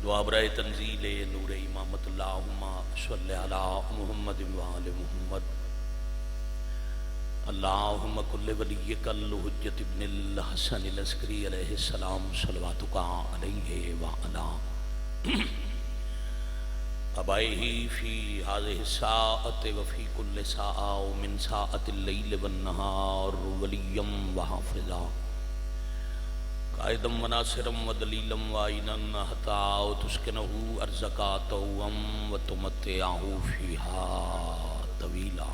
دعا برائے تنزیل نور امامت اللہم صلی علی محمد وآل محمد اللہم کل ولیک الحجت ابن الحسن العسکری علیہ السلام صلواتک علیہ وعلا ابائہ فی هذه الساعة وفی کل ساعة ومن ساعة اللیل والنہار ولیا وحافظا قائدم وناصرم ودلیلم وعینن حتی تسکنہو ارزقاتہم وتمتعہو فیہا طویلا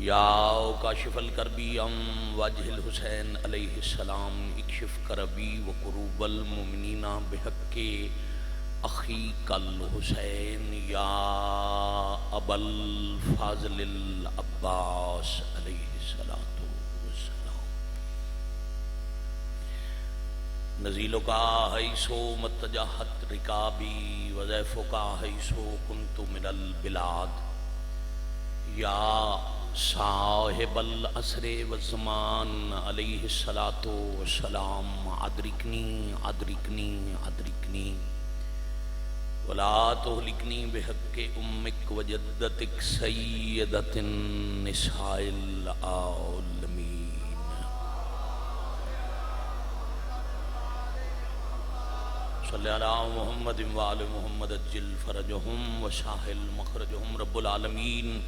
یا کاشف الکربی ام وجہ الحسین علیہ السلام اکشف کربی وقروب المؤمنین بحق اخیک الحسین یا ابا الفاضل العباس علیہ السلام نزیلک حیث متجہت رکابی وضیفک حیث کنت من البلاد یا صاحب العصر والزمان علیہ السلام ادرکنی ادرکنی ادرکنی ولا تہلکنی بحق امک وجدتک سیدت النساء العالمین صلی اللہ محمد وآل محمد اجل فرجہم وساہل مخرجہم رب العالمین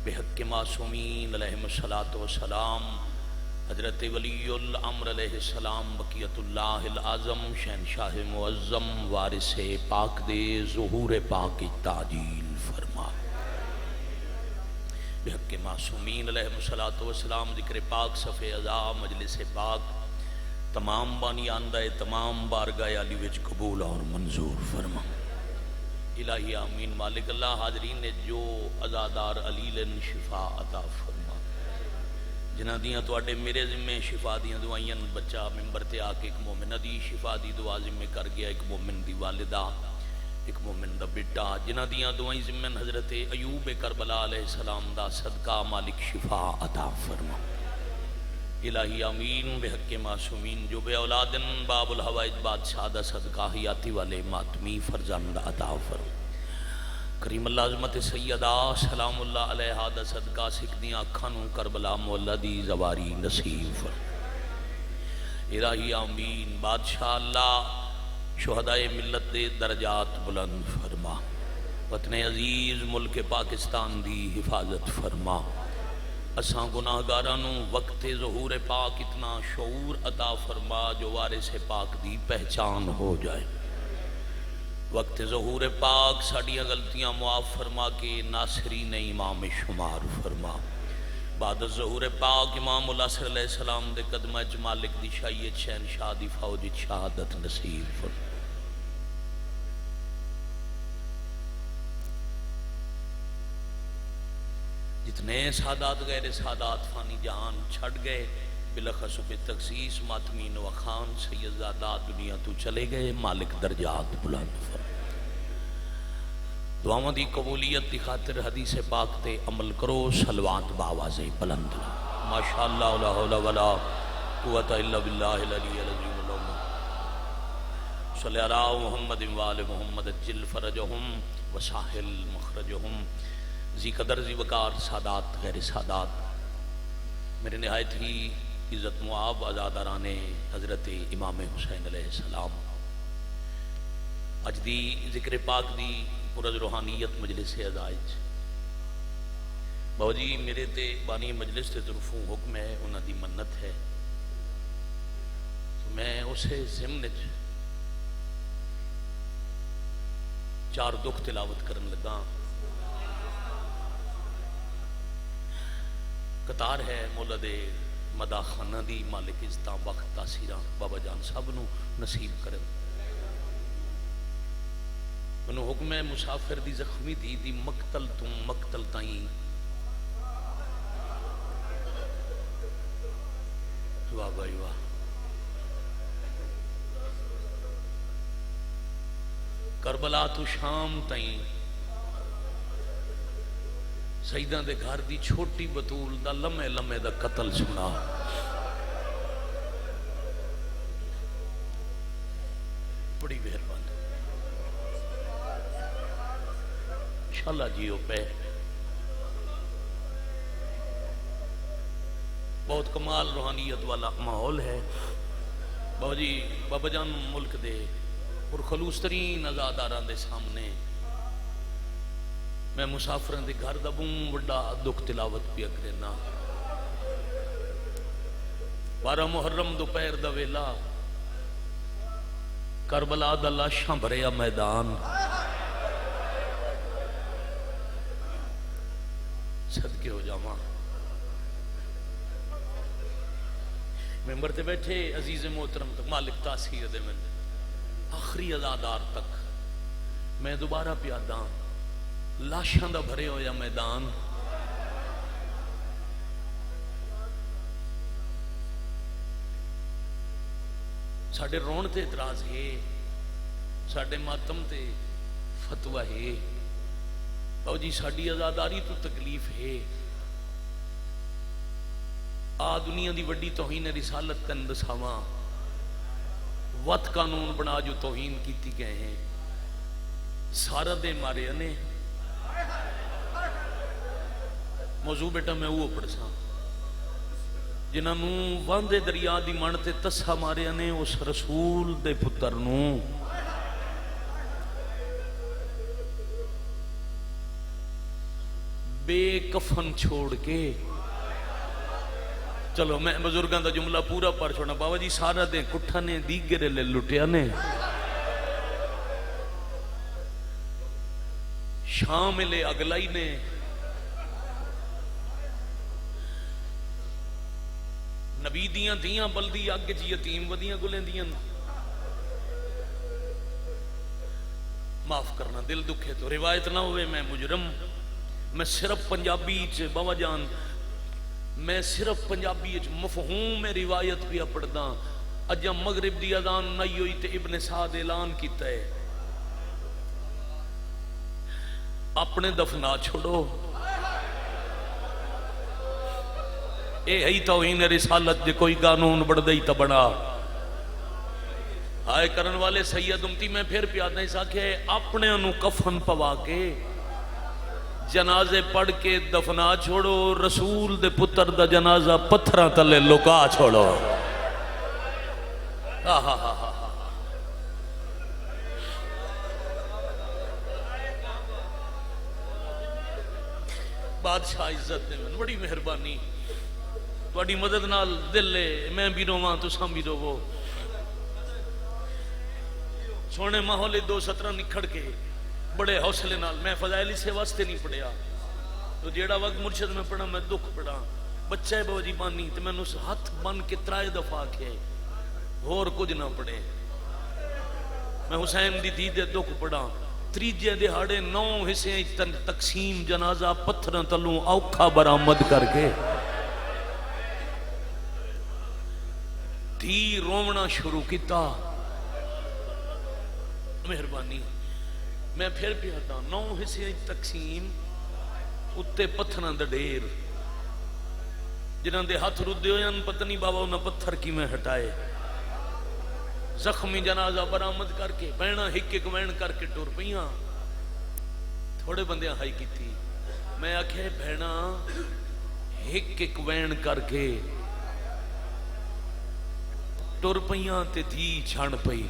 بحق معصومین علیہم الصلاۃ والسلام حضرت ولی الامر علیہ السلام بقیت اللہ العظم شہنشاہ معظم وارث پاک دے ظہور پاک تعجیل فرما بحق معصومین علیہم الصلاۃ والسلام ذکر پاک صفحہ اعضاء مجلس پاک تمام بانی آندہ تمام بارگاہ علی وچ قبول اور منظور فرما الہی آمین مالک اللہ حاضرین نے جو عزادار علیلن شفا عطا فرما جنہ دیاں تو اڈے میرے ذمہ شفا دیاں دعائیں بچہ ممبر تے آکے ایک مومن دی شفا دی دعا ذمہ کر گیا ایک مومن دی والدہ ایک مومن دا بیٹا جنہ دیاں دعائیں ذمہ حضرت ایوب کربلا علیہ السلام دا صدقہ مالک شفا عطا فرما الہی آمین بحق معصومین جو بے اولادن باب الحوائج بادشاہ دا صدقہ حیاتی والے ماتمی فرزند عطا فرما کریم اللہ عظمت سیدہ سلام اللہ علیہ دا صدقہ سکھدیاں کھانوں کربلا مولا دی زواری نصیب فرما الہی آمین بادشاہ اللہ شہدائے ملت دے درجات بلند فرما وطن عزیز ملک پاکستان دی حفاظت فرما اساں گناہگارانوں وقت ظہور پاک اتنا شعور عطا فرما جو وارث پاک دی پہچان ہو جائے وقت ظہور پاک ساڑیاں غلطیاں معاف فرما کے ناصرین امام شمار فرما بعد ظہور پاک امام العصر علیہ السلام دے قدمہ مالک دی شاہیت شہنشاہ دی فوج شہادت نصیب فرما جتنے سادات غیر سادات فانی جہان چھڑ گئے بلخص بے تخصیص ماتمین و خان سیدزادہ دنیا تو چلے گئے مالک درجات بلند فرما دعاوں دی قبولیت دی خاطر حدیث پاک تے عمل کرو صلوات باواز بلند ماشاءاللہ لا حول ولا قوت الا باللہ العلی العظیم صلی اللہ محمد وآل محمد اجل فرجہم وساہل مخرجہم ذی قدر ذی وقار سادات غیر سادات میرے نہایت ہی عزت معاب عزاداران حضرت امام حسین علیہ السلام اج دی ذکر پاک دی پرز روحانیت مجلس عزائج بابا جی میرے تے بانی مجلس تے طرفوں حکم ہے انہاں دی منت ہے تو میں اسے ضمن چار دکھ تلاوت کرن لگا قطار ہے مولا دے مداح خانہ دی مالک عزتاں وقت تاثیران بابا جان صاحب نو نصیب کرن انہوں حکم ہے مسافر دی زخمی دی مقتل تم مقتل تائیں واہ بھائی واہ کربلا تو شام تائیں سیدہ دے گھر دی چھوٹی بطول دا لمحے لمحے دا قتل سنا بڑی مہربانی انشاءاللہ جیو پہ بہت کمال روحانیت والا ماحول ہے بابا جی بابا جان ملک دے اور خلوص ترین ازاداراں دے سامنے میں مسافروں دے گھر دا بوں وڈا دکھ تلاوت پیا کرنا 12 محرم دوپہر دا ویلا کربلا دا لاشاں بھریا میدان صدقے ہو جاواں ممبر تے بیٹھے عزیز محترم تک مالک تاثیر دے میں آخری ازادار تک میں دوبارہ پیادا لاشاں دا بھرے ہویا میدان ساڑھے رون تے اعتراض ہے ساڑھے ماتم تے فتوہ ہے او جی ساڑھی ازاداری تو تکلیف ہے دنیا دی وڈی توہین رسالت تن دساواں وط قانون بنا جو توہین کیتی گئے ہیں سارا دے مارے نے موضوع بیٹا میں وہ پڑھساں جنہوں واندے دریا دی منتے تسا مارے نے اس رسول دے پتر نوں بے کفن چھوڑ کے چلو میں بزرگاں دا جملہ پورا پڑھ چھوڑنا بابا جی سارا دیں کٹھا نے دیگرے لے لٹیا نے شامل اگلائی نے نبی دیاں دیاں بلدی آگے جی یتیم ودیاں گلیں دیاں معاف کرنا دل دکھے تو روایت نہ ہوئے میں مجرم میں صرف پنجابی چ بابا جان میں صرف پنجابی مفہوم میں روایت پیا پڑھدا اجا مغرب دی اذان نہیں ہوئی تے ابن سعد اعلان کیتا ہے اپنے دفنا چھوڑو اے ہی توہین رسالت دے کوئی قانون بڑھ دئی تا بنا آئے کرن والے سید امتی میں پھر پیادہ اس آکھے اپنے انو کفن پوا کے جنازے پڑھ کے دفنا چھوڑو رسول دے پتر دا جنازہ پتھراں تلے لکا چھوڑو بادشاہ عزت نے من بڑی مہربانی تواڈی مدد نال دل لے میں بھی رواں تساں بھی رو سونے ماحول 217 نکھڑ کے بڑے حوصلے نال میں فضائلی سے واسطے نہیں پڑھیا تو جیڑا وقت مرشد میں پڑھا میں دکھ پڑھا بچہ ہے بابا جی بانی تو میں اس ہاتھ بن کے 3 دفعہ کے اور کچھ نہ پڑھے میں حسین دی دے دکھ پڑھا تریجے دہاڑے 9 حصے تقسیم جنازہ پتھراں تلوں اوکھا برآمد کر کے دھی رونا شروع کیتا مہربانی میں پھر بھی آتا 9 حصے تقسیم اتے پتھراں دا ڈھیر جنہاں دے ہاتھ ردے ہوئے پتہ نہیں بابا انہاں پتھر کی میں ہٹائے زخمی جنازہ برآمد کر کے بہنا ہک ایک وین کر کے ٹور پیاں تھوڑے بندیاں ہائی کی تھی میں آکھے بہنا ہک ایک وین کر کے ٹور پیاں تے تھی چھان پئی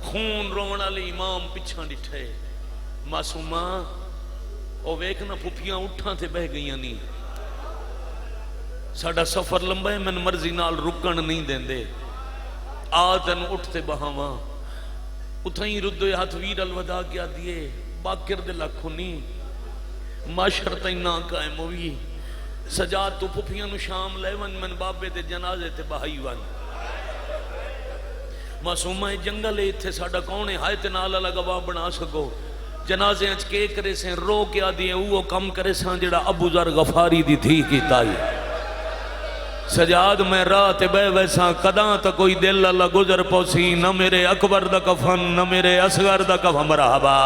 خون رونا لے امام پچھاں ڈٹھے معصومہ او ویکھنا پھپیاں اٹھاں تے بہ گئیاں نہیں ساڑا سفر لمبا ہے من مرضی نال رکن نہیں دیں دے آتن اٹھتے بہاواں اتھائیں ردو ہاتھ ویر الوداع کیا دیئے باکر دل کھنی معاشر تائیں نا قائم ہوئی سجاد تو پھپیاں نو شام لے من بابے تے جنازے تے بہائی ون معصومہ جنگل اتھے ساڑا کونے ہائے تے نالا لگوا بنا سکو جنازے انچ کے کرے سیں رو کے آدھئے وہ کم کرے ساں جڑا ابو ذر غفاری دی تھی کی تائی سجاد میں رات بے ویسا قداں تا کوئی دل اللہ گزر پوسی نہ میرے اکبر دا کفن نہ میرے اصغر دا کفن مرحبا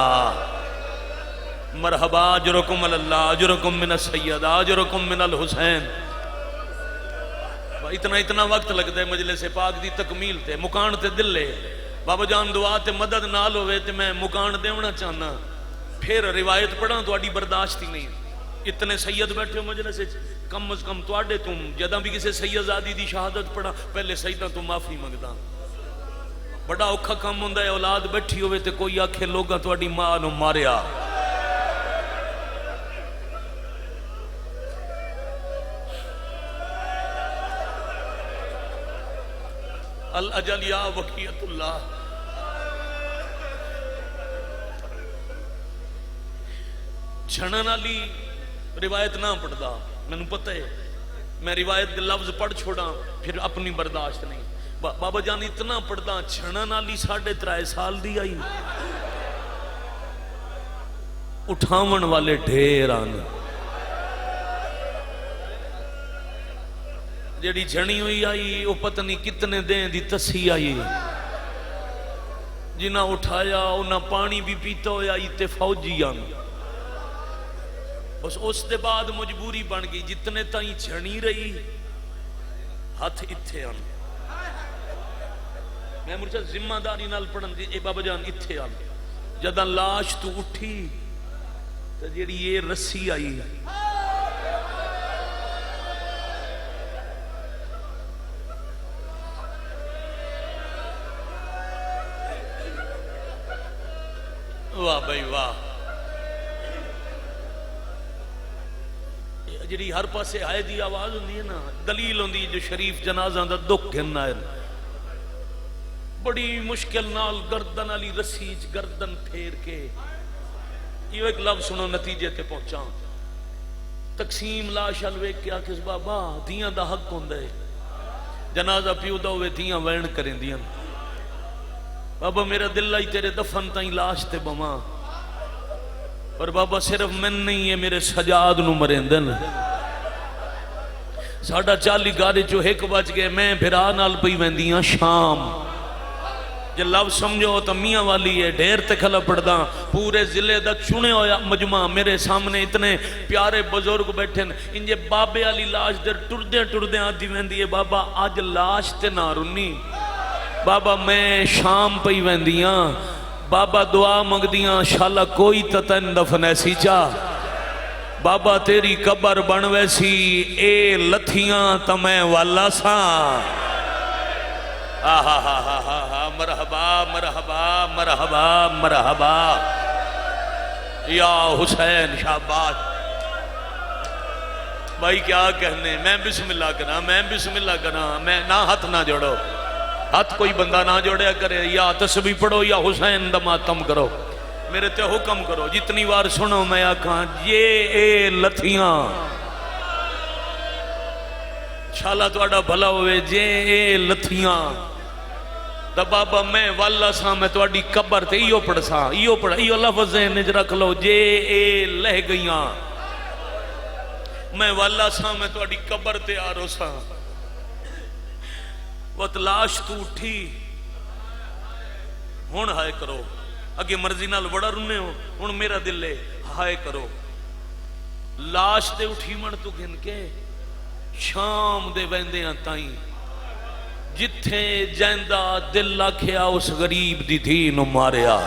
مرحبا اجرکم اللہ اجرکم من السید اجرکم من الحسین. اتنا وقت لگتا ہے مجلس پاک دی تکمیل تے مکان تے دل لے. بابا جان دعا تے مدد نال ہوئے تے میں مکان دیونا چاہنا پھر روایت پڑھاں تواڈی برداشت ہی نہیں. اتنے سید بیٹھے ہو مجلس کم از کم تواڈے تم جداں بھی کسی سیدزادی دی شہادت پڑھا پہلے سیداں تو معافی منگدا. بڑا اوکھا کم ہوندا ہے اولاد بیٹھی ہوئے تے کوئی آکھے لوگاں تواڈی ماں نو ماریا. الاجل یا وقیت اللہ. جھڑن والی روایت نہ پڑھدا میں نے پتہ ہے. میں روایت کے لفظ پڑھ چھوڑا پھر اپنی برداشت نہیں. بابا جان اتنا پڑھدا چھڑن والی 3.5 سال دی آئی. اٹھاون والے ڈھیر آن. جیڑی جھڑی ہوئی آئی وہ پتہ نہیں کتنے دیں دی تسی آئی. جنہ اٹھایا انہاں پانی بھی پیتا ہویا تے فوجی آن. اس دے بعد مجبوری بن گئی جتنے تائیں چھڑی رہی ہاتھ اتھے آن. میں مرچہ ذمہ داری نال پڑھن دی اے بابا جان اتھے آن. جداں لاش تو اٹھی تو جیڑی یہ رسی آئی واہ بھائی واہ. جڑی ہر پاسے آئے دی آواز ہوندی ہے نا دلیل ہوندی جو شریف جنازہ دا دکھ گھننا ہے. بڑی مشکل نال گردن والی رسی گردن پھیر کے یہ ایک لفظ سنو نتیجے تے پہنچا. تقسیم لاش الوے کیا کس بابا دیاں دا حق ہوندا ہے. جنازہ پیو دا ہوئے دیاں وین کریں دیاں. بابا میرا دل آئی تیرے دفن تائیں لاش تے بما پر بابا صرف من نہیں ہے میرے سجاد نو مرندن. ساڑھا 40 گاڑی جو ایک بچ گئے میں بھرا نال پئی ویندیاں شام. جے لفظ سمجھو تو میاں والی ہے ڈھیر تے کھلا پڑدا پورے ضلع دا چنے ہویا مجمع میرے سامنے اتنے پیارے بزرگ بیٹھے انجے بابے والی لاش در ٹردے آدھی ویندی ہے بابا آج لاش تے نہ رنی. بابا میں شام پئی ویندیاں بابا دعا منگدیاں شالا کوئی تتن دفن ایسی چاہ. بابا تیری قبر بن ویسی اے لتھیاں تمہیں والا سا. مرحبا مرحبا مرحبا مرحبا یا حسین شاباش. بھائی کیا کہنے میں بسم اللہ کرنا میں نہ ہاتھ نہ جوڑو. ہاتھ کوئی بندہ نہ جوڑیا کرے یا تسبیح پڑھو یا حسین دا ماتم کرو. میرے تے حکم کرو جتنی وار سنو میں آکھاں یہ اے لتھیاں شالا تواڈا بھلا ہوئے جے اے لتھیاں دا بابا میں والا سا میں تواڈی قبر تے ایو پڑھ سا ایو لفظ ذہن وچ رکھ لو جے اے لہ گئیاں میں والا سا میں تواڈی قبر تے آ رو سا. وقت لاش تو اٹھی ہون ہائے کرو اگے مرضی نال بڑا رنے ہو ہون میرا دل لے ہائے کرو. لاش دے اٹھی من تو گھن کے شام دے ویندیاں تائیں جتھے جیندہ دل لکھیا اس غریب دی دھی نو ماریا.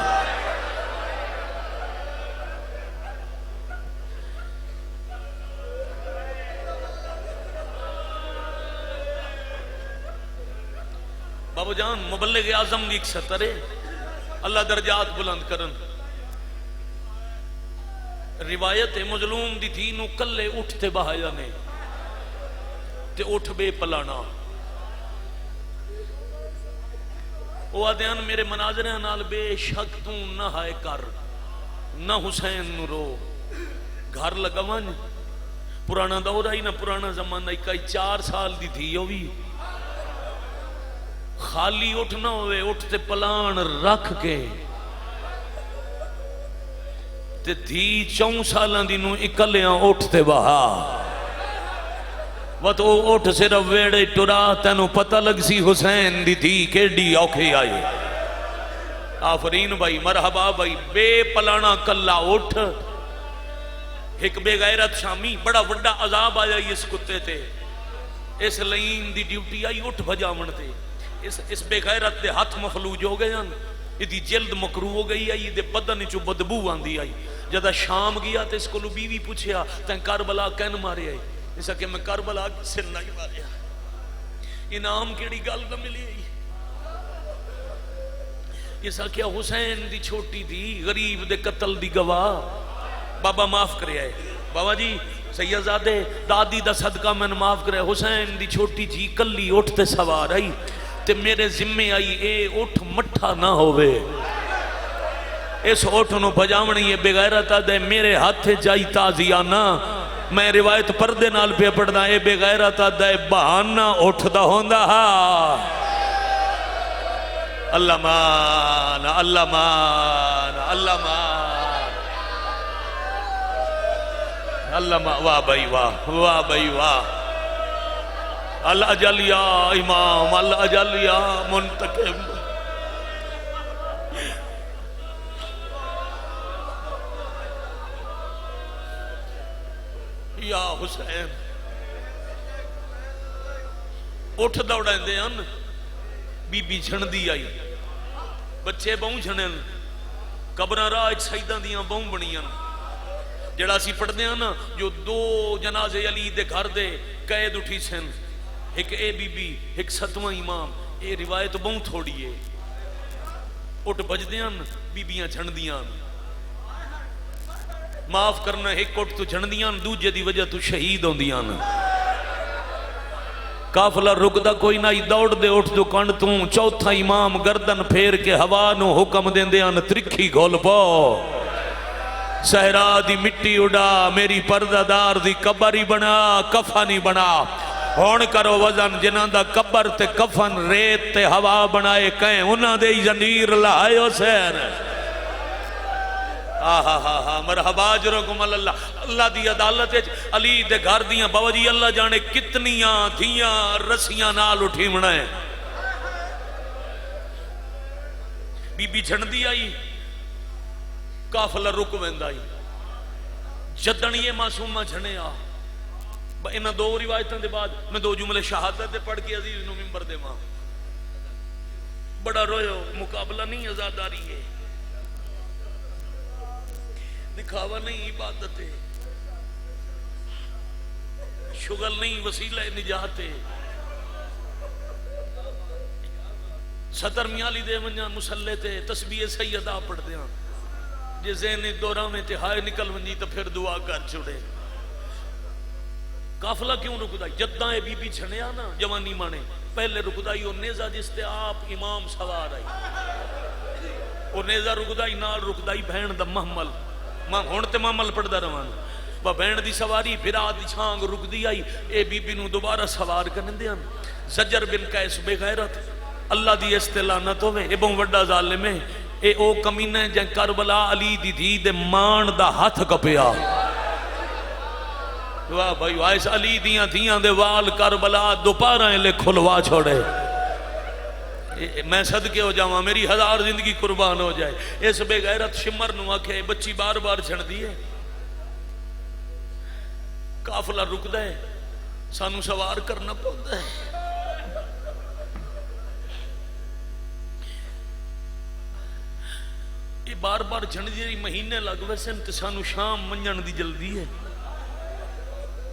بابا جان مبلغ اعظم ایک سطر ہے اللہ درجات بلند کرن. روایت مظلوم دی تھی نو کلے اٹھتے بہایا نے تے اٹھ بے پلانا. وہ آدھیان میرے مناظرہ نال بے شک تو نہ ہائے کر نہ حسین نو رو گھر لگوان پرانا دور آئی نہ پرانا زمانہ 4 سال دی تھی یو بھی خالی اٹھنا ہوئے اٹھتے پلان رکھ کے تے دھی 4 سالان دی نو اکلیاں اٹھتے بہا. وہ تو اٹھ صرف ویڑے ٹرا تینو پتہ لگ سی حسین دی تھی کیڑی اوکھے آئے. آفرین بھائی مرحبا بھائی بے پلانا کلا اٹھ ایک بے غیرت شامی بڑا وڈا عذاب آیا اس کتے تے، اس لین دی ڈیوٹی آئی اٹھ بجاون تے، اس بے غیرت دے ہاتھ مفلوج ہو گئے ہیں، یہ جلد مکرو ہو گئی آئی، یہ بدن چو بدبو آندی آئی۔ جدہ شام گیا تو اس کو بیوی پوچھیا تین کربلا کین مارے آئی؟ اس کہ میں کربلا سر نہیں ماریا، انعام کیڑی گل نہ ملی آئی۔ اس کیا حسین دی چھوٹی دی غریب دے قتل دی گواہ، بابا معاف کرے آئے، بابا جی سیدزادے دادی دا صدقہ میں معاف کرے، حسین دی چھوٹی جی کلی اٹھتے سوار آئی تے میرے ذمے آئی، اے اٹھ مٹھا نہ ہوئے، اس اٹھ نو بجاونی ہے بغیرت دے میرے ہاتھ جائی تازیانہ، میں روایت پردے نال پہ پڑھنا، اے بغیرت دے بہانہ اٹھ دا ہوندہ ہاں۔ اللہ مان، اللہ مان، اللہ مان، اللہ مان، واہ بھائی واہ، واہ بھائی واہ، الاجل یا امام، الاجل یا منتقم، یا حسین اٹھ دوڑیں دے ان، بی بی جھن دی آئی، بچے بہوں جھنن، قبرہ راہ ایک سیدہ دیاں بہوں بنیاں، جڑا سی پڑھ دیا نا جو دو جنازے علی دے گھر دے قید اٹھی سن، ایک اے بی بی ایک ستواں امام، اے روایت بہوں تھوڑی ہے، اٹھ بج دیاں بی بیاں جھن دیاں، معاف کرنا ایک اٹھ تو جھن دیاں، دوجہ دی وجہ تو شہید ہوں دیاں، قافلہ رکدہ کوئی نہ دوڑ دے اٹھ دو کنڈ تو، چوتھا امام گردن پھیر کے ہوا نو حکم دیں دیاں، ترکھی گھول پو، صحرا دی مٹی اڑا، میری پردہ دار دی قبری بنا، کفانی بنا، ہون کرو وزن جنہاں دا قبر تے کفن ریت تے ہوا بنائے کہیں، انہاں دے زنیر لائے حسین، آہا مرحبا اجرکم اللہ، اللہ دی عدالت علی دے گھر دیاں بابا جی اللہ جانے کتنیاں دھیاں رسیاں نال اٹھی منائیں، بی بی جھن دی آئی، قافلہ رک ویندائی، جدن یہ معصومہ جھنے آ، انہاں دو روایتاں دے بعد میں دو جملے شہادت دے پڑھ کے عزیز نو ممبر دے ماں، بڑا رویو، مقابلہ نہیں ازاداری ہے، دکھاوا نہیں عبادت ہے، شغل نہیں وسیلہ نجات ہے، صدر میالی دے منجا مسلح تے تسبیح سیدہ پڑھ دیاں، جے ذہن دورہ میں تے ہائے نکل ونجی تو پھر دعا کر چھوڑے، قافلہ کیوں رکدائی؟ جدائیں بی بی چھنیا نا جوانی مانے، پہلے رکدائی وہ نیزہ جس تے آپ امام سوار آئی، وہ نیزہ رکدائی نال رکدائی بہن دا محمل، ہونتے محمل پڑھ دا روان، وہ بہن دی سواری بھرا دی چھانگ رک دی آئی، اے بی بی نو دوبارہ سوار کرن دیاں، زجر بن قیس بے غیرت، اللہ دی استلانت ہوئے، اے بہن وڈا ظالم ہے، اے او کمینہ جن کربلا علی دی دی دے مان دا ہاتھ کپیا، واہ بھائی وائس علی دیاں دے وال کربلا دوپارہ لے کھلوا چھوڑے، میں صدقے ہو جاؤں میری ہزار زندگی قربان ہو جائے، اس بے غیرت شمر نو آکھے بچی بار بار چھڑ دیئے، قافلہ رک دے سانو سوار کرنا پڑتا ہے، یہ بار بار چھڑ دیئے مہینے لگ ویسے سانو شام منجن دی جلدی ہے،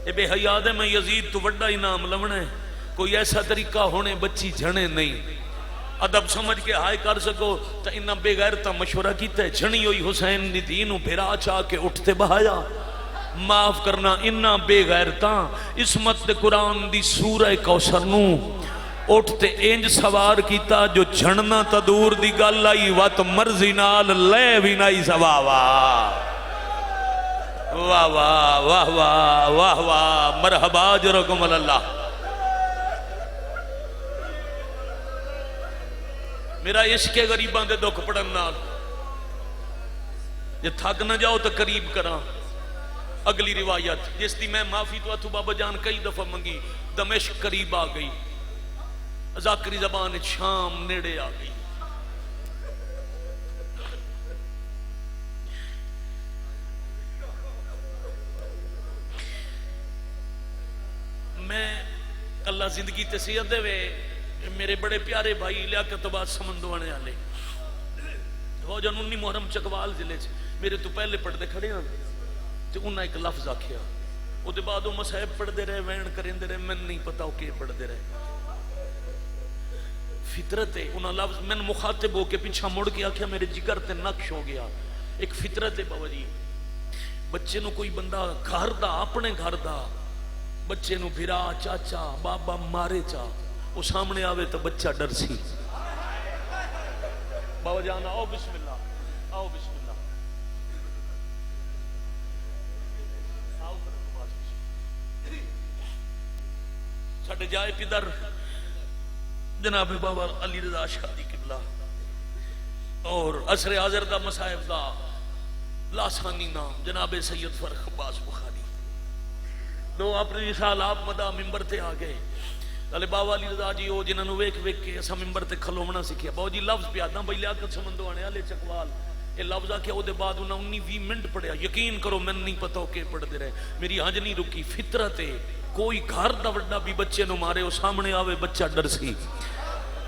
اے بے حیادے میں یزید تو وڈا انعام لونا ہے، کوئی ایسا طریقہ ہونے بچی جھنے نہیں، ادب سمجھ کے ہائے کر سکو تا انہاں بے غیرتا مشورہ کیتا ہے، جھنی ہوئی حسین دی دینوں بھیرا چاہ کے اٹھتے بہایا، معاف کرنا انہاں بے غیرتا اسمت دے قرآن دی سورہ کوثر نو اٹھتے انج سوار کیتا جو جھننا تا دور دی گل آئی وات مرضی نال لے بھی نائی سوا واہ واہ واہ واہ واہ واہ واہ مرحبا اجرکم اللہ، میرا عشق غریباں دے دکھ پڑھن نال جے تھک نہ جاؤ تو قریب کراں، اگلی روایت جس دی میں معافی تو اتھو بابا جان کئی دفعہ منگی، دمشق قریب آ گئی، ذاکری زبان شام نیڑے آ گئی، اللہ زندگی تے صحت دے وے میرے بڑے پیارے بھائی لیاقت آباد سمندوانے والے وہ جن 19 محرم چکوال ضلع میرے تو پہلے پڑھتے کھڑے ہیں تے انہاں ایک لفظ آکھیا او دے بعد وہ مصائب پڑھتے رہے وین کریندے رہے میں نہیں پتا وہ کہ پڑھتے رہے فطرت ہے انہاں لفظ میں مخاطب ہو کے پیچھا مڑ کے آکھیا میرے جگر تے نقش ہو گیا ایک فطرت ہے بابا جی بچے نو کوئی بندہ گھر دا اپنے گھر دا بچے نو بھرا چاچا بابا مارے چا وہ سامنے آوے تو بچہ ڈر سی بابا جان آؤ بسم اللہ آؤ بسم اللہ ساڑھے جائے پدر جناب بابا علی رضا شادی قبلہ اور عصر حاضر دا مصائب دا لاسانی نام جناب سید فرخ عباس بخاری دو اپنے سال آپ مدہ ممبر تے آگئے تالے بابا علی رضا جی ہو جنہوں نے ویک ویک کے ایسا ممبر تے کھلومنا سکھیا بابا جی لفظ پہ آدھا بھائی لیاقت سمندو آنے آلے چکوال یہ لفظ آکے او دے بعد انہوں 19-20 منٹ پڑھیا یقین کرو میں نہیں پتا ہو کہ پڑھ دے رہے میری آنج نہیں رکی فطرت ہے کوئی گھر دا وڈا بھی بچے نو مارے وہ سامنے آوے بچہ ڈر سی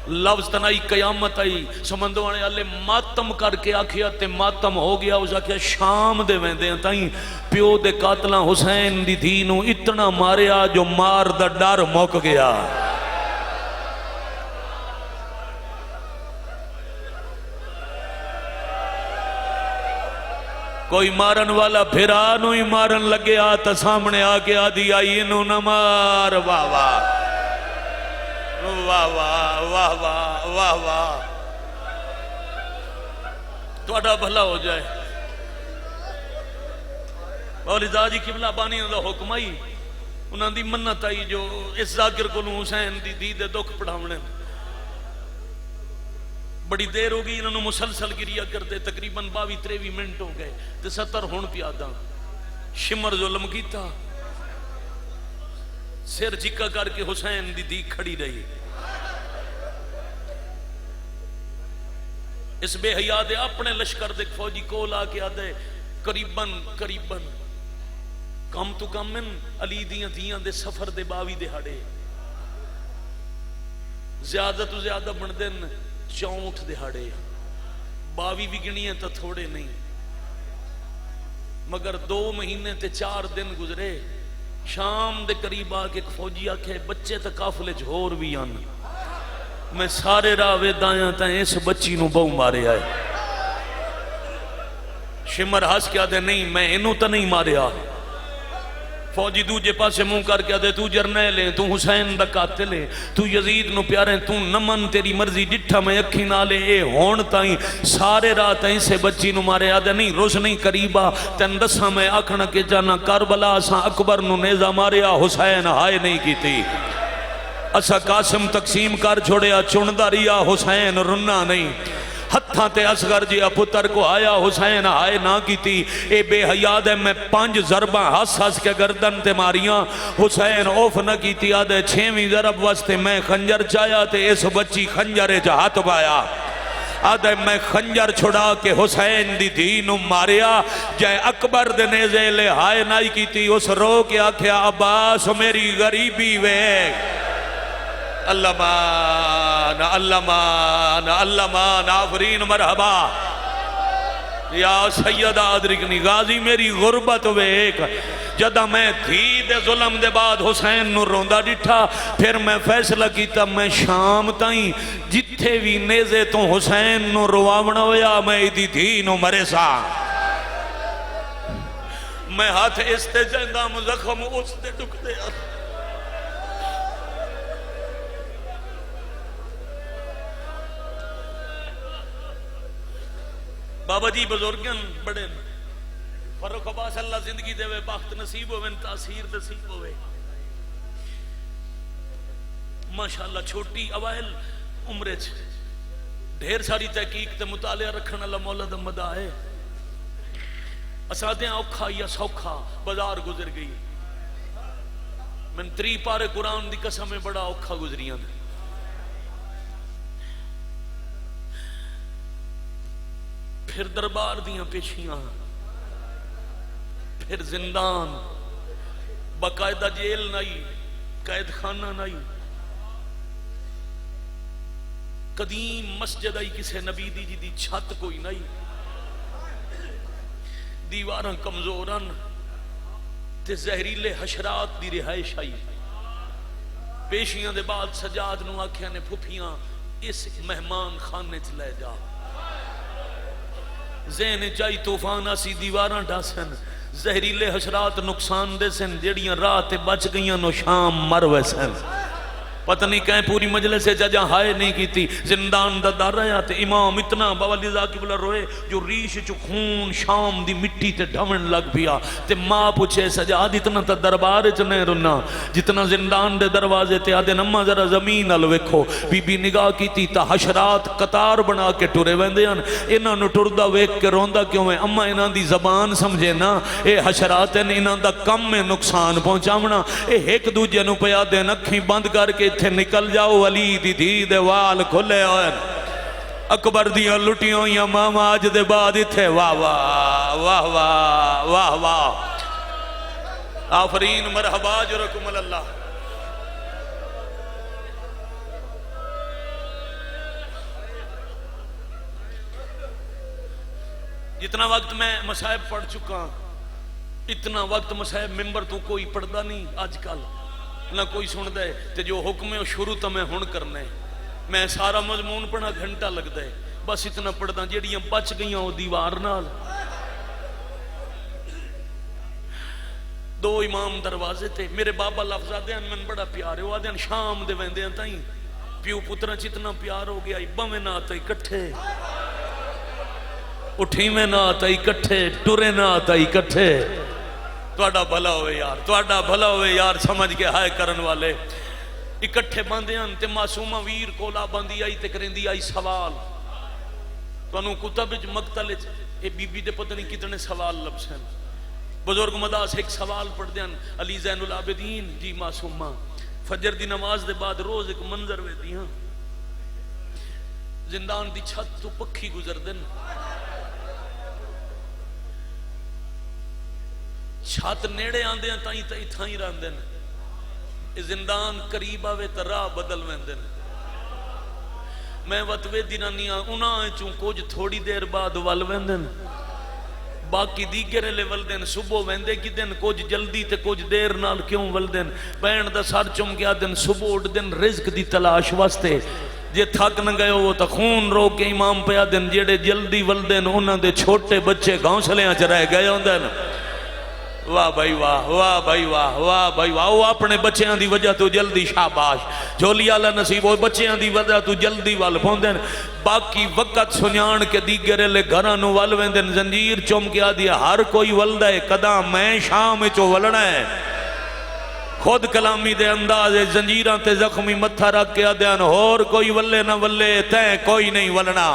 لفظ تنائی قیامت آئی سمندو آنے آلے ماتم کر کے آکھیا تے ماتم ہو گیا اس آکھیا شام دے ویندے ہیں تائیں پیو دے قاتلہ حسین دی دینو اتنا ماریا جو مار دا ڈر موک گیا کوئی مارن والا پھرانو ہی مارن لگے آتا سامنے آکے آدھی آئی انہوں نہ مار واہ واہ واہ واہ واہ واہ واہ واہ توڑا بھلا ہو جائے مولی دادی قبلہ بانی دا حکم آئی انہاں دی منت آئی جو اس ذاکر کو حسین دی دید دکھ پڑھاونے بڑی دیر ہو گئی انہوں نے مسلسل گریا کرتے تقریباً 22-23 منٹ ہو گئے تے 70 ہون پیادہ شمر ظلم کی تھا سر جکا کر کے حسین دی دی کھڑی رہی اس بے حیاء دے اپنے لشکر دے فوجی کو لا کے آدھے قریباً کم تو کم من علی دیاں دے سفر دے 22 دے ہڑے زیادہ تو زیادہ بندن 64 دہاڑے 22 بھی گنی ہیں تو تھوڑے نہیں مگر 2 مہینے تے 4 دن گزرے شام دے قریب آکے ایک فوجی آکھے بچے تا قافلے جھور بھی آن میں سارے راوے دائیاں تا اس بچی نو بہو مارے آئے شمر ہاس کیا دے نہیں میں انہوں تا نہیں مارے آ فوجی دوجے پاسے منہ کر کے دے تو جرنیل ہے تو حسین دا قاتل ہے تو یزید نو پیارے تو نمن تیری مرضی ڈٹھا میں اکھی نالے اے ہون تائیں سارے رات ہیں سے بچی نو مارے آدھے نہیں روش نہیں قریبا تین دسا میں اکھنا کے جانا کربلا سا اکبر نو نیزہ مارے آ حسین ہائے نہیں کی تھی اسا قاسم تقسیم کر چھوڑے آ چندہ ریا حسین رنہ نہیں ہتھاں تے اصغر جی پتر کو آیا حسین آئے نہ کی تھی اے بے حیاد ہے میں 5 ضرباں ہس کے گردن تے ماریاں حسین اوف نہ کی تھی آدھے 6ویں ضرب واسطے میں خنجر چایا تے اس بچی خنجر جہات پایا آدھے میں خنجر چھڑا کے حسین دی دینو ماریا جائے اکبر دے نیزے لے ہائے نائی کی تھی اس رو کے آکھیا عباس میری غریبی ویک اللہ مان اللہ مان اللہ مان آفرین مرحبا یا سیدہ ادرکنی غازی میری غربت ویک جدہ میں دھی دے ظلم دے بعد حسین نو روندہ ڈٹھا پھر میں فیصلہ کیتا میں شام تائیں جتھے بھی نیزے تو حسین نو رواونا ہویا میں دی دھی نو مرے سا میں ہاتھ اس تے جندہ مزخم اس تے ڈک دے بابا جی بزرگن بڑے فرق عباس اللہ زندگی دے وے بخت نصیب ہوئے تاثیر نصیب ہوئے ماشاءاللہ چھوٹی اوائل عمرے ڈھیر ساری تحقیق تے مطالعہ رکھنا اللہ مولا دا مدہ ہے اسادیں اوکھا یا سوکھا بازار گزر گئی من 3 پارے قرآن دی قسم میں بڑا اوکھا گزریاں پھر دربار دیاں پیشیاں پھر زندان باقاعدہ جیل نہیں قید خانہ نہیں قدیم مسجد آئی کسے نبی دی جی دی چھت کوئی نہیں، دیواراں کمزورن تے زہریلے حشرات دی رہائش آئی۔ پیشیاں دے بعد سجاد نو آکھیا نے پھپھیاں اس مہمان خانے چ لے جا، ذہن چائی طوفان آسی دیواراں ڈاسن، زہریلے حشرات نقصان دے سن، جیڑیاں رات بچ گئیاں نو شام مر ویسن۔ پتہ نہیں کہیں پوری مجلس سے جا ہائے نہیں کیتی، زندان دا در آیا تے امام اتنا باولی ذاکی بلا روئے جو ریش چو خون شام دی مٹی تے ڈھمن لگ پیا تے ماں پوچھے سجاد اتنا تا دربار چنے رنا جتنا زندان دے دروازے تے آدھے نمہ ذرا زمین الوکھو، بی بی نگاہ کیتی تا حشرات قطار بنا کے ٹورے ویندے ہیں، انہاں نو ٹردہ ویک کے روندہ کیوں ہے؟ اما انہاں دی زبان سمجھے نا، اے حشرات ہیں انہاں دا کم میں نقصان پہنچامنا، اے ایک دوجہ نو پیا دے نکھیں بند کر کے تھے نکل جاؤ، علی دی دھی دے وال کھلے ہوئے اکبر دیاں لٹیوں یا ماما آج دے بعد تھے واہ واہ واہ واہ واہ واہ آفرین مرحبا جرکم اللہ۔ جتنا وقت میں مصائب پڑھ چکا اتنا وقت مصائب ممبر تو کوئی پڑھدا نہیں آج کل نہ کوئی سن دے تے جو حکم ہے شروع تو میں ہن کرنے میں سارا مضمون پڑھنا گھنٹہ لگ دے بس اتنا پڑھدا جیڑیاں بچ گئیاں وہ دیوار نال۔ دو امام دروازے تے میرے بابا لفظ آدھے ہیں من بڑا پیارے ہو آدھے ہیں شام دے ویندے ہیں تائیں پیو پترہ چتنا پیار ہو گیا بمیں نہ آتا اکٹھے اٹھی میں نہ آتا اکٹھے ٹورے نہ آتا اکٹھے۔ توڑا بھلا ہوئے یار، توڑا بھلا ہوئے یار، سمجھ کے ہائے کرن والے اکٹھے باندھے ہیں تے معصومہ ویر کولا باندھی آئی تے کریں دی آئی سوال تو انہوں کتب مقتل اے بی بی دے پتہ نہیں کتنے سوال لبس ہیں۔ بزرگ مداس ایک سوال پڑھ دیں علی زین العابدین جی معصومہ فجر دی نماز دے بعد روز ایک منظر وے دی ہاں زندان دی چھت تو پکھی گزر دن چھت نیڑے آندے ہیں تائیں تائیں تھائیں راندن زندان قریب آوے تا راہ بدل ویندن میں وطوے دینانیاں انہاں چون کچھ تھوڑی دیر بعد وال ویندن باقی دیگرے لے ولدن صبح ویندے کی دن کچھ جلدی تے کچھ دیر نال کیوں ولدن بین دا سر چم گیا دن صبح اٹھ دن رزق دی تلاش واسطے جے تھک نہ گئے ہو تا خون رو کے امام پیا دن جیڑے جلدی ولدن انہاں دے چھوٹے بچے گھونسلیاں چ رہ گئے ہوندن۔ واہ بھائی واہ واہ بھائی واہ واہ بھائی واہ وہ اپنے بچیاں دی وجہ تو جلدی شاباش جھولی آلہ نصیب وہ بچیاں دی وجہ تو جلدی وال پوندن باقی وقت سنیان کے دیگرے لے گھرانو وال ویندن زنجیر چوم کیا دیا ہر کوئی ولدہ ہے قدام میں شام چو ولنا ہے خود کلامی دے انداز زنجیران تے زخمی متھا رکھ کے آدھیان اور کوئی ولے نہ ولے تین کوئی نہیں ولنا۔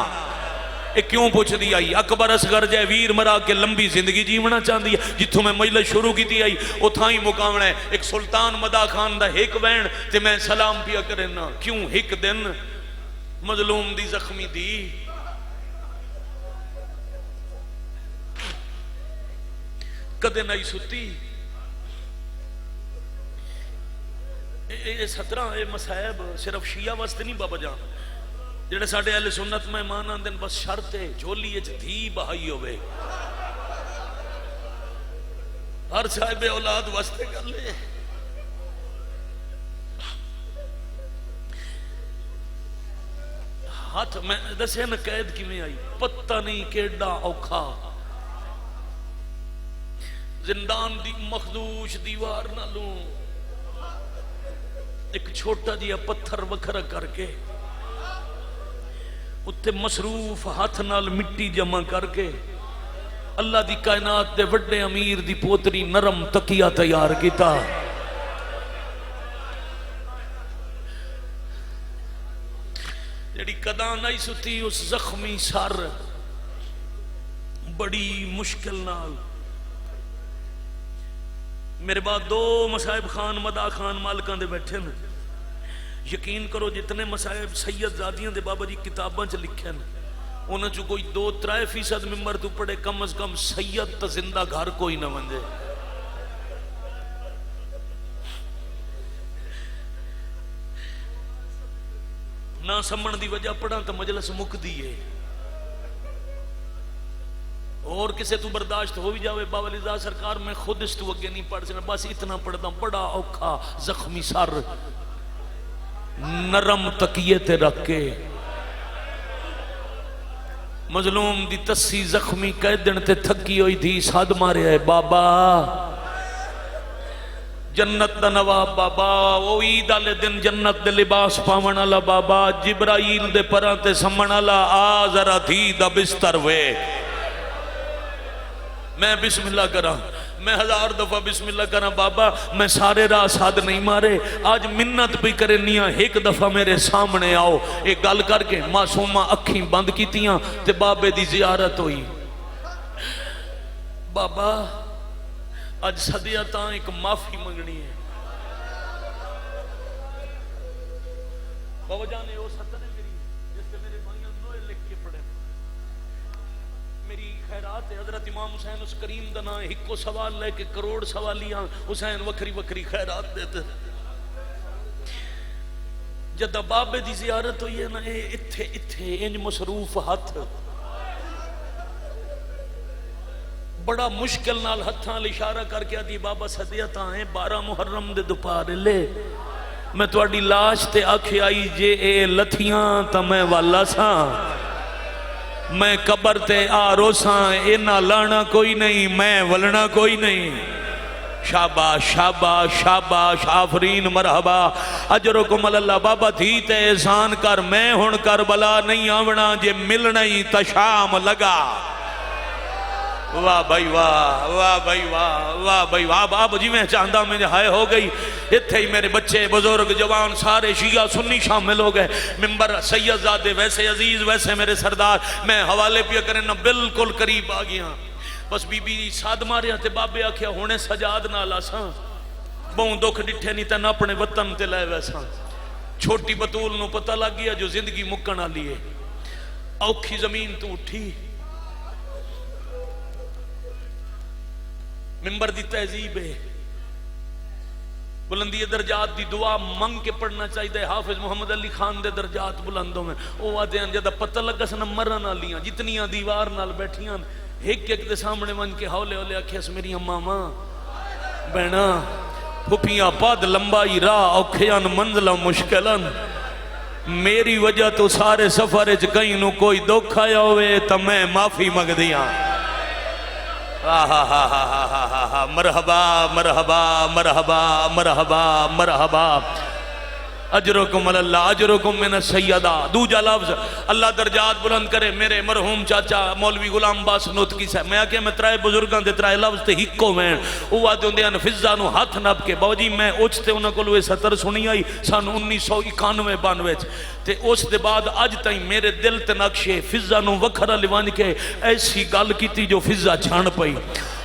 ایک کیوں پوچھ دی آئی اکبر اصغر جائے ویر مرا کے لمبی زندگی جیونا چاہن دی جتوں میں مجلس شروع کی دی آئی اتھائی مقامنا ہے ایک سلطان مدا خان دا ہک وین تے میں سلام پیا کرنا کیوں ہک دن مظلوم دی زخمی دی کدے نہیں ستی اے سترہ اے مسائب صرف شیعہ واسطے نہیں بابا جان جڑے ساڑھے اہل سنت میں مان آندن بس شرط ہے جھولی اچھ دھی بہائی ہوئے ہر صاحب اولاد واسطے کر لے ہاتھ میں دسے نا قید کی میں آئی پتہ نہیں کیڑا اوکھا زندان دی مخدوش دیوار نہ لوں ایک چھوٹا جیا پتھر وکھرا کر کے اتھے مصروف ہاتھ نال مٹی جمع کر کے اللہ دی کائنات دے وڈے امیر دی پوتری نرم تکیہ تیار کیتا جڑی قداں نہیں ستی اس زخمی سر بڑی مشکل نال میرے بعد دو مصائب خان مدا خان مالکان دے بیٹھے نا یقین کرو جتنے مصائب سید زادیاں دے بابا جی کتاباں چ لکھے انہاں چو کوئی 2-3% ممبر تو پڑے کم از کم سید تا زندہ گھر کوئی نہ ونجے نہ سمجھن دی وجہ پڑھا تو مجلس مک دیئے اور کسے تو برداشت ہو بھی جاوے بابا علی زادہ سرکار میں خود اس تو اگے نہیں پڑھ سکتا بس اتنا پڑھتا ہوں بڑا اوکھا زخمی سر نرم تکیے تے رکھ کے مظلوم دی تسی زخمی قیدن تے تھکی ہوئی تھی ساد مارے ہے بابا جنت دا نواب بابا وہ عید والے دن جنت دے لباس پاون والا بابا جبرائیل دے پراں تے سمن والا آ ذرا تھی دا بستر وے میں بسم اللہ کراں میں 1000 دفعہ بسم اللہ کراں بابا میں سارے راہ ساتھ نہیں مارے آج منت بھی کرنیاں ایک دفعہ میرے سامنے آؤ ایک گل کر کے معصومہ اکھیں بند کیتیاں تے بابے دی زیارت ہوئی بابا آج صدیہ تاں ایک معافی منگنی ہے بابا جانے وہ ستر ہے میری جس سے میرے بھائیاں نوے لکھ کے پڑھے میری خیرات ہے حضرت امام حسین اس کریم دنا ہکو سوال لے کے کروڑ سوالیاں حسین وکری وکری خیرات دیتے جدہ بابے دی زیارت ہوئی ہے نا اتھے انج مصروف ہاتھ بڑا مشکل نال ہتھاں اشارہ کر کے آدھی بابا صدیہ تاں 12 محرم دے دوپہر لے میں تواڈی لاش تے آکھے آئی جے اے لتھیاں تا میں والا ساں میں قبر تے آ روساں اینا لانا کوئی نہیں میں ولنا کوئی نہیں شاباش شاباش شاباش آفرین مرحبا اجرکم اللہ بابا تھی تے احسان کر میں ہن کربلا نہیں آونا جے ملنا ہی تشام لگا واہ بھائی واہ واہ بھائی واہ واہ بھائی واہ باب جی میں چاہندہ میں ہائے ہو گئی اتھے ہی میرے بچے بزرگ جوان سارے شیعہ سنی شامل ہو گئے ممبر سید زادے ویسے عزیز ویسے میرے سردار میں حوالے پیا کریں نا بالکل قریب آ گیا بس بی بی ساد ماریا تے بابے آکھیا ہونے سجاد نہ لاساں بہن دکھ ڈٹھے نہیں تن اپنے وطن تے لائے ویساں چھوٹی بطول نو پتہ لگ گیا جو زندگی مکنا لیے اوکھی زمین تو اٹھی ممبر دی تہذیب ہے بلندی درجات دی دعا منگ کے پڑھنا چاہیے حافظ محمد علی خان دے درجات بلندوں میں وہ آتے ہیں جدہ پتہ لگا سنا مرن آلیاں جتنیاں دیوار نال بیٹھیاں ایک ایک دے سامنے من کے ہولے ہولے آکھیس میری ماما بینا پھپیاں پاد لمبائی راہ اوکھیان منزلہ مشکلن میری وجہ تو سارے سفر کہیں نو کوئی دکھ آیا ہوئے تو میں معافی مگ دیاں مرحبا مرحبا مرحبا مرحبا مرحبا اجرکم اللہ اجرکم من السیدہ دوجہ لفظ اللہ درجات بلند کرے میرے مرحوم چاچا مولوی غلام باس نوتکی سے میں آکے میں ترائے بزرگاں دے ترائے لفظ تے ہکو وین وہ آتے ہوں دے ان فضہ نو ہاتھ نب کے باو جی میں اوچتے انہوں کو لوے ستر سنی آئی سان 1991 تے اس دے بعد آج تائیں میرے دل تے نقشے فضہ نو وکھرا لیوان کے ایسی گال کی تھی جو فضہ چھان پئی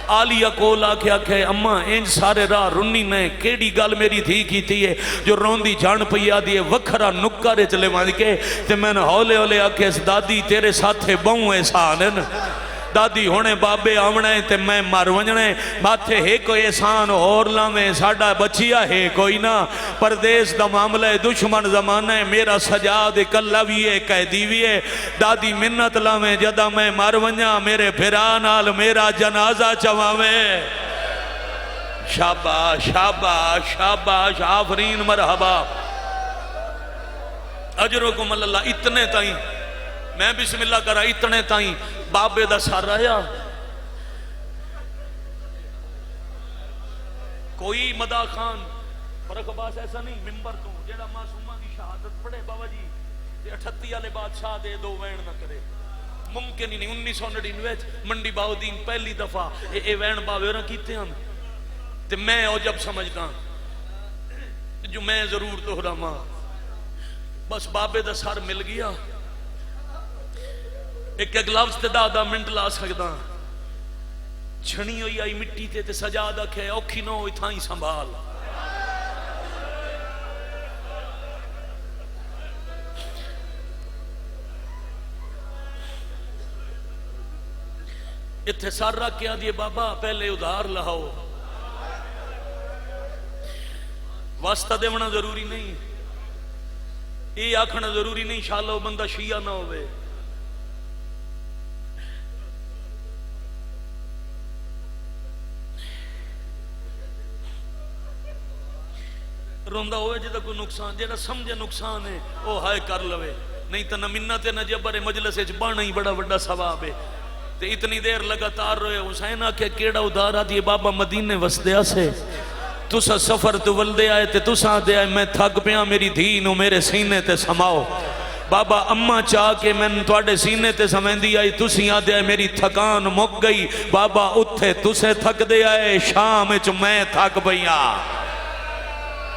آلیہ کول آکھے آکھے اماں انج سارے راہ رنی میں کیڑی گل میری تھی کی تھی ہے جو روندی جان پئی آدھی وکھرا نکارے چلے مان کے تے میں نے ہولے ہولے آکھے اس دادی تیرے ساتھے بہوں احسان ہے دادی ہونے بابے آونے تے میں مار ونجنے باتھے ہے کوئی احسان اور لاویں ساڑا بچیا ہے کوئی نہ پردیس دا معاملہ دشمن زمانہ ہے میرا سجاد کلہ بھی ہے قیدی بھی ہے دادی منت لاویں جدہ میں مار ونجا میرے پھرانال میرا جنازہ چواویں شاباش شاباش شاباش آفرین مرحبا اجرکم اللہ اتنے تائیں میں بسم اللہ کرا اتنے تائیں بابے دا سر آیا کوئی مدا خان فرق باس ایسا نہیں ممبر تو جیڑا معصومہ کی شہادت پڑھے بابا جی 38 والے بادشاہ دے دو وین نہ کرے ممکن ہی نہیں 1999 منڈی باؤدین پہلی دفعہ اے وین باوے رہا کیتے ہیں تے میں او جب سمجھتا جو میں ضرور دہراما بس بابے دا سر مل گیا ایک ایک لفظ تے دا منٹ لا سکتا چھنی ہوئی آئی مٹی تے سجادہ کھے اوکھی نو ہوئی تھائیں سنبھال اتھے سار رکھ کے آدھئے بابا پہلے ادھار لہاؤ واسطہ دیونا ضروری نہیں یہ آکھنا ضروری نہیں انشاءاللہ وہ بندہ شیعہ نہ ہوئے. روندا ہوئے جدا کوئی نقصان جڑا سمجھے نقصان ہے وہ ہائے کر لوے, نہیں تو نہ منت نہ جبر مجلس وچ بہنا ہی بڑا بڑا ثواب ہے. تے اتنی دیر لگاتار روئے. حسین آکھے کیڑا ادارا دیے بابا مدینے وسدیا سے تسا سفر تو ولدے آئے تے تسا دے آئے میں تھک پیا میری دھی نو میرے سینے تے سماؤ. بابا اماں چاہ کے میں تواڈے سینے تے سمیندی آئی تسی آدے آئے میری تھکان مک گئی. بابا اتھے تسے تھک دے آئے شام وچ میں تھک پیا.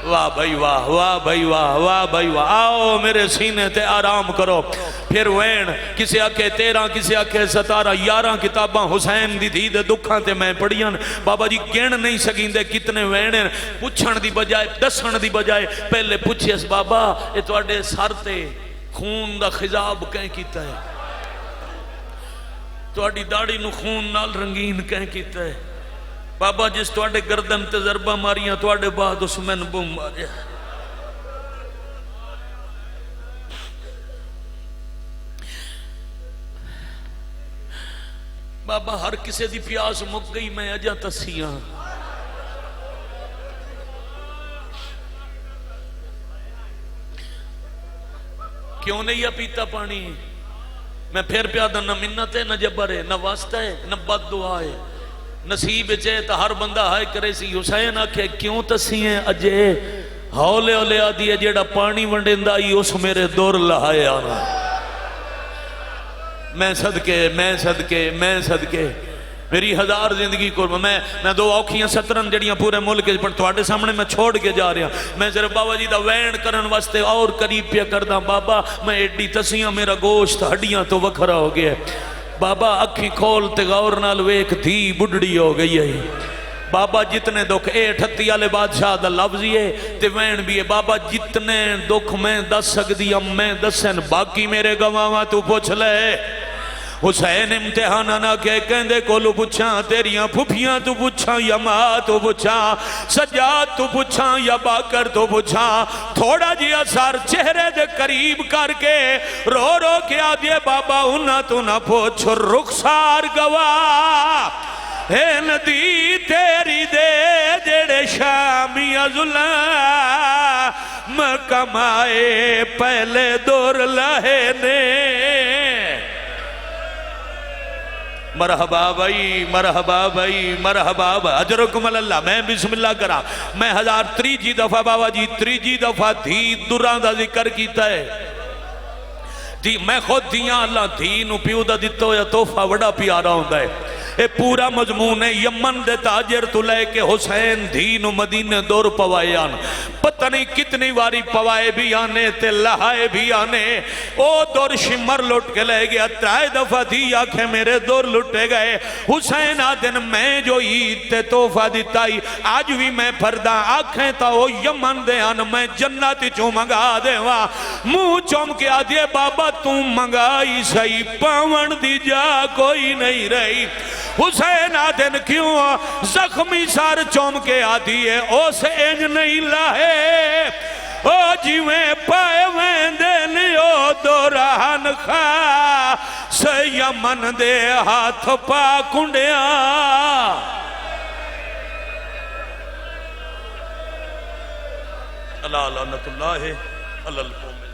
واہ بھائی واہ, واہ بھائی واہ, واہ بھائی واہ. آؤ میرے سینے تے آرام کرو. پھر وین کسی آکھے 13 کسی آکھے 17 11 کتاباں حسین دی دھی دے دکھاں تے میں پڑھیاں. بابا جی گن نہیں سکیندے کتنے وین پوچھن دی بجائے دسن دی بجائے پہلے پوچھیس بابا اے تواڈے سر تے خون دا خضاب کہیں کیتا ہے, تواڈی داڑھی نو خون نال رنگین کہیں کیتا ہے. بابا جس تواڈے گردن تے ضربہ ماریاں تواڈے بعد اس میں بم ماریا. بابا ہر کسے دی پیاس مک گئی میں اجا تسیاں. کیوں نہیں یہ پیتا پانی؟ میں پھر پیادا نہ منت ہے نہ جبر ہے نہ واسطہ ہے نہ بد دعا ہے. نصیب چے تو ہر بندہ ہائے کرے سی. حسین آکھے کیوں تسی ہیں اجے ہولے ہولے آدھی ہے جیڑا پانی ونڈیندہ ہی اس میرے دور لہائے آنا. میں صدقے میری ہزار زندگی کو میں 2 اوکھیاں 17 جڑیاں پورے ملک پر تواڈے سامنے میں چھوڑ کے جا رہا. میں صرف بابا جی دا وین کرن واسطے اور قریب پیا کردہ. بابا میں ایڈی تسیاں میرا گوشت ہڈیاں تو وکھرا ہو گیا. بابا اکھی کھول تے غور نال ویکھ دھی بڈڑی ہو گئی ہے. بابا جتنے دکھ 38 والے بادشاہ دا لفظ ہے تے وین بھی ہے. بابا جتنے دکھ میں دس سکدی ام میں دسن باقی میرے گواواں تو پوچھ لے. حسین امتحانہ نہ کہندے کولو پوچھاں تیریاں پھپھیاں تو پوچھاں یا ماں تو پوچھاں سجاد تو پوچھاں یا باکر تو پوچھاں. تھوڑا جی اثر چہرے دے قریب کر کے رو رو کے آدھے بابا انہاں تو نہ پوچھ رخسار گواہ اے ندی تیری دے جڑے شامی ظلم کمائے پہلے دور لہے نے. مرحبا بھائی مرحبا بھائی مرحبا اجرکم اللہ. میں بسم اللہ کرا میں 1003 دفعہ بابا جی 3 دفعہ دھی دران دا ذکر کیتا ہے. جی میں خود دیاں اللہ دھی نو پیو دا دیتا ہو یا توفہ وڑا پیارا ہوں ہے. اے پورا مضمون ہے یمن دے تاجر تو لے کے حسین دھی نو مدینے دور پوائے آن. پتہ نہیں کتنی واری پوائے بھی آنے تے لہائے بھی آنے. او دور شمر لٹ کے لے گیا 3 دفعہ دھی آنکھیں میرے دور لٹے گئے. حسین آدن میں جو عید تے توفہ دیتا ہی آج بھی میں پھردہ آنکھیں تا وہ یمن دے آن میں جنت چوں منگا دے وہاں. منہ چوم کے آدھے بابا تم منگائی سہی پاون دی جا کوئی نہیں رہی. حسین آدھن کیوں زخمی سار چوم کے آدھی ہے او سے انج نہیں لاہے او جیویں پائے ویندن او دوران خواہ سے یمن دے ہاتھ پا کنڈیاں. اللہ لعنت اللہ علی القوم.